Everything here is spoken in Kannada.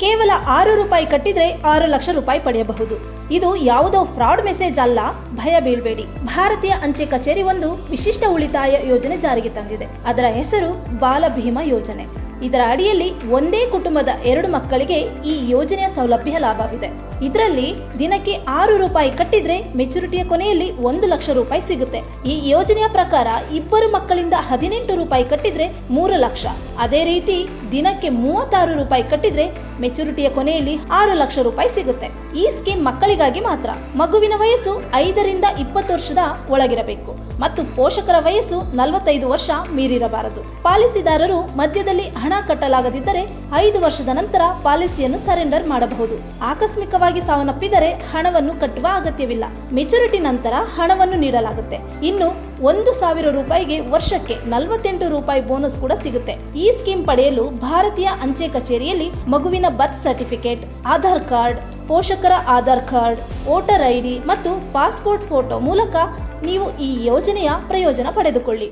ಕೇವಲ 6 ರೂಪಾಯಿ ಕಟ್ಟಿದ್ರೆ 6 ಲಕ್ಷ ರೂಪಾಯಿ ಪಡೆಯಬಹುದು. ಇದು ಯಾವುದೋ ಫ್ರಾಡ್ ಮೆಸೇಜ್ ಅಲ್ಲ, ಭಯ ಬೀಳ್ಬೇಡಿ. ಭಾರತೀಯ ಅಂಚೆ ಕಚೇರಿ ಒಂದು ವಿಶಿಷ್ಟ ಉಳಿತಾಯ ಯೋಜನೆ ಜಾರಿಗೆ ತಂದಿದೆ. ಅದರ ಹೆಸರು ಬಾಲ ಭೀಮಾ ಯೋಜನೆ. ಇದರ ಅಡಿಯಲ್ಲಿ ಒಂದೇ ಕುಟುಂಬದ 2 ಮಕ್ಕಳಿಗೆ ಈ ಯೋಜನೆಯ ಸೌಲಭ್ಯ ಲಾಭವಿದೆ. ಇದರಲ್ಲಿ ದಿನಕ್ಕೆ 6 ರೂಪಾಯಿ ಕಟ್ಟಿದ್ರೆ ಮೆಚುರಿಟಿಯ ಕೊನೆಯಲ್ಲಿ 1 ಲಕ್ಷ ರೂಪಾಯಿ ಸಿಗುತ್ತೆ. ಈ ಯೋಜನೆಯ ಪ್ರಕಾರ 2 ಮಕ್ಕಳಿಂದ 18 ರೂಪಾಯಿ ಕಟ್ಟಿದ್ರೆ 3 ಲಕ್ಷ. ಅದೇ ರೀತಿ ದಿನಕ್ಕೆ 36 ರೂಪಾಯಿ ಕಟ್ಟಿದ್ರೆ ಮೆಚುರಿಟಿಯ ಕೊನೆಯಲ್ಲಿ 6 ಲಕ್ಷ ರೂಪಾಯಿ ಸಿಗುತ್ತೆ. ಈ ಸ್ಕೀಮ್ ಮಕ್ಕಳಿಗಾಗಿ ಮಾತ್ರ. ಮಗುವಿನ ವಯಸ್ಸು 5 ರಿಂದ 20 ವರ್ಷದ ಒಳಗಿರಬೇಕು ಮತ್ತು ಪೋಷಕರ ವಯಸ್ಸು 45 ವರ್ಷ ಮೀರಿರಬಾರದು. ಪಾಲಿಸಿದಾರರು ಮಧ್ಯದಲ್ಲಿ ಹಣ ಕಟ್ಟಲಾಗದಿದ್ದರೆ 5 ವರ್ಷದ ನಂತರ ಪಾಲಿಸಿಯನ್ನು ಸರೆಂಡರ್ ಮಾಡಬಹುದು. ಆಕಸ್ಮಿಕವಾಗಿ ಸಾವನ್ನಪ್ಪಿದರೆ ಹಣವನ್ನು ಕಟ್ಟುವ ಅಗತ್ಯವಿಲ್ಲ. ಮೆಚುರಿಟಿ ನಂತರ ಹಣವನ್ನು ನೀಡಲಾಗುತ್ತೆ. ಇನ್ನು 1,000 ರೂಪಾಯಿಗೆ ವರ್ಷಕ್ಕೆ 48 ರೂಪಾಯಿ ಬೋನಸ್ ಕೂಡ ಸಿಗುತ್ತೆ. ಈ ಸ್ಕೀಮ್ ಪಡೆಯಲು ಭಾರತೀಯ ಅಂಚೆ ಕಚೇರಿಯಲ್ಲಿ ಮಗುವಿನ ಬರ್ತ್ ಸರ್ಟಿಫಿಕೇಟ್, ಆಧಾರ್ ಕಾರ್ಡ್, ಪೋಷಕರ ಆಧಾರ್ ಕಾರ್ಡ್, ವೋಟರ್ ಐಡಿ ಮತ್ತು ಪಾಸ್ಪೋರ್ಟ್ ಫೋಟೋ ಮೂಲಕ ನೀವು ಈ ಯೋಜನೆಯ ಪ್ರಯೋಜನ ಪಡೆದುಕೊಳ್ಳಿ.